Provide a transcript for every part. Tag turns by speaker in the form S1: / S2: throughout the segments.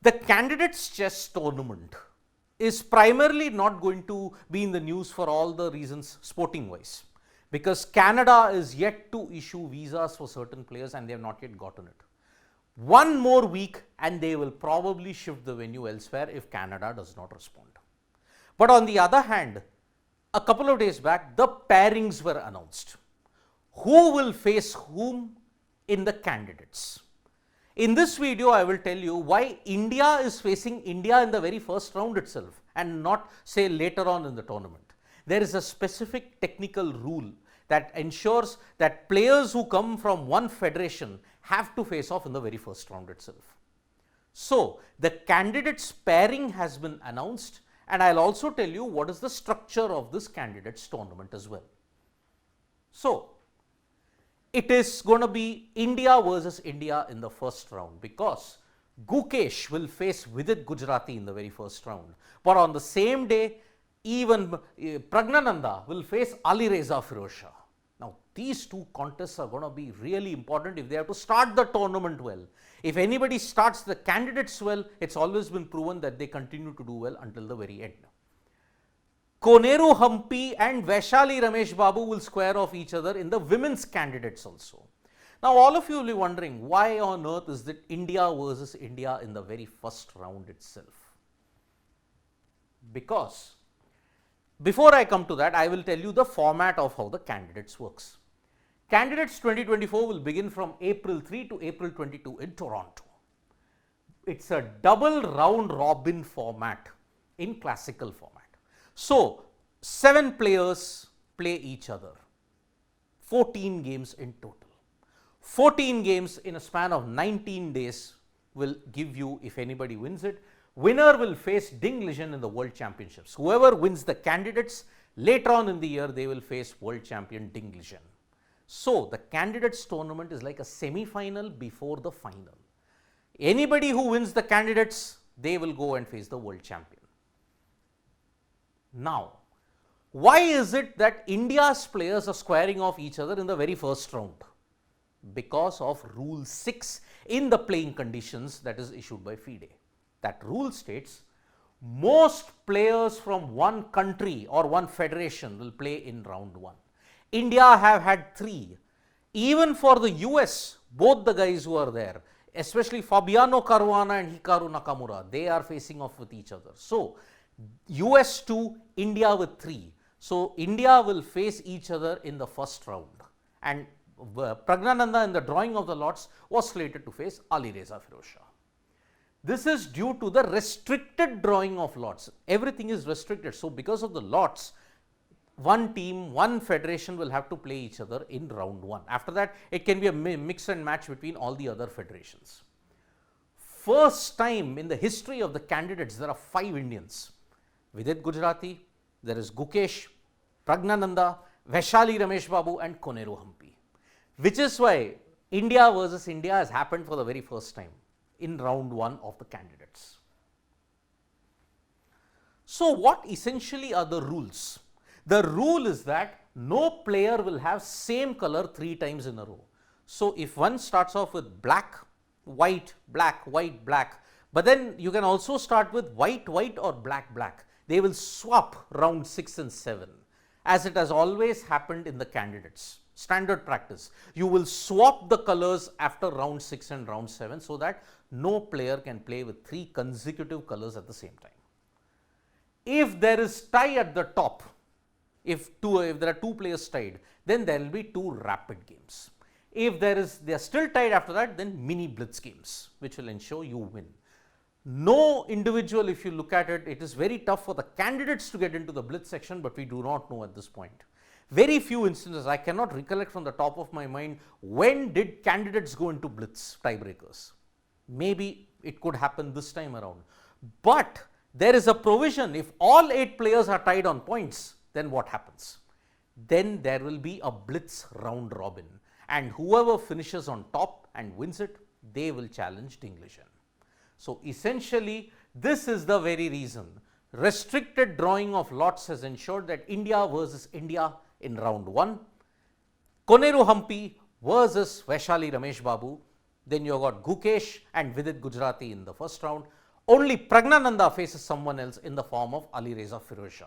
S1: The candidates chess tournament is primarily not going to be in the news for all the reasons sporting wise, because Canada is yet to issue visas for certain players and they have not yet gotten it. One more week and they will probably shift the venue elsewhere if Canada does not respond. But on the other hand, a couple of days back, the pairings were announced. Who will face whom in the candidates? In this video, I will tell you why India is facing India in the very first round itself and not say later on in the tournament. There is a specific technical rule that ensures that players who come from one federation have to face off in the very first round itself. So, the candidates pairing has been announced, and I'll also tell you what is the structure of this candidates tournament as well. So, it is going to be India versus India in the first round, because Gukesh will face Vidit Gujarati in the very first round. But on the same day, even Pragnananda will face Ali Reza Firoz Shah. Now, these two contests are going to be really important if they have to start the tournament well. If anybody starts the candidates well, it's always been proven that they continue to do well until the very end. Koneru Hampi and Vaishali Ramesh Babu will square off each other in the women's candidates also. Now, all of you will be wondering, why on earth is it India versus India in the very first round itself? Because before I come to that, I will tell you the format of how the candidates works. Candidates 2024 will begin from April 3 to April 22 in Toronto. It's a double round robin format in classical format. So, 7 players play each other, 14 games in total. 14 games in a span of 19 days will give you, if anybody wins it, winner will face Ding Liren in the World Championships. Whoever wins the candidates, later on in the year, they will face World Champion Ding Liren. So, the candidates tournament is like a semi-final before the final. Anybody who wins the candidates, they will go and face the World Champion. Now, why is it that India's players are squaring off each other in the very first round? Because of Rule 6 in the playing conditions that is issued by FIDE. That rule states most players from one country or one federation will play in round 1. India have had 3. Even for the US, both the guys who are there, especially Fabiano Caruana and Hikaru Nakamura, they are facing off with each other. So, US 2, India with 3. So, India will face each other in the first round, and Pragnananda in the drawing of the lots was slated to face Ali Reza Firoz Shah. This is due to the restricted drawing of lots. Everything is restricted. So, because of the lots, one team, one federation will have to play each other in round 1. After that, it can be a mix and match between all the other federations. First time in the history of the candidates, there are 5 Indians. Vidit Gujarati, there is Gukesh, Pragnananda, Vaishali Ramesh Babu and Koneru Hampi. Which is why India versus India has happened for the very first time in round 1 of the candidates. So, what essentially are the rules? The rule is that no player will have same color 3 times in a row. So, if one starts off with black, white, black, white, black, but then you can also start with white, white or black, black. They will swap round 6 and 7, as it has always happened in the candidates. Standard practice. You will swap the colors after round 6 and round 7 so that no player can play with 3 consecutive colors at the same time. If there is tie at the top, if there are 2 players tied, then there will be 2 rapid games. If they are still tied after that, then mini blitz games, which will ensure you win. No individual, if you look at it, it is very tough for the candidates to get into the blitz section, but we do not know at this point. Very few instances, I cannot recollect from the top of my mind, when did candidates go into blitz tiebreakers? Maybe it could happen this time around. But there is a provision, if all 8 players are tied on points, then what happens? Then there will be a blitz round robin, and whoever finishes on top and wins it, they will challenge Ding Liren. So, essentially, this is the very reason. Restricted drawing of lots has ensured that India versus India in round 1, Koneru Hampi versus Vaishali Ramesh Babu, then you have got Gukesh and Vidit Gujarati in the first round. Only Pragnananda faces someone else in the form of Alireza Firoz.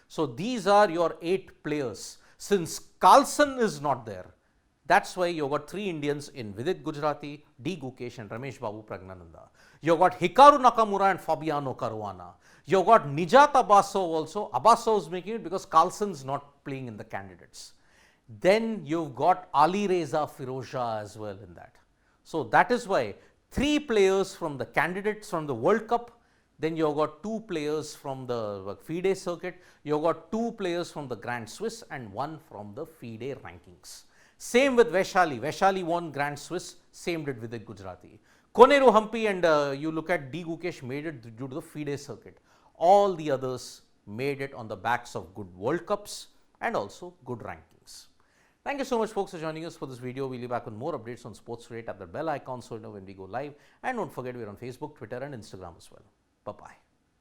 S1: So these are your 8 players. Since Carlson is not there, that's why you got 3 Indians in Vidit Gujarati, D. Gukesh and Ramesh Babu Pragnananda. You got Hikaru Nakamura and Fabiano Caruana. You got Nijat Abbasov also. Abbasov is making it because Carlson's not playing in the candidates. Then you've got Alireza Firoz as well in that. So that is why 3 players from the candidates from the World Cup, then you've got 2 players from the FIDE circuit, you've got 2 players from the Grand Swiss and 1 from the FIDE rankings. Same with Vaishali. Vaishali won Grand Swiss, same did with the Gujarati. Koneru Hampi and you look at D. Gukesh made it due to the FIDE circuit. All the others made it on the backs of good World Cups and also good rankings. Thank you so much folks for joining us for this video. We'll be back with more updates on sports today. Tap the bell icon so you know when we go live. And don't forget we're on Facebook, Twitter and Instagram as well. Bye-bye.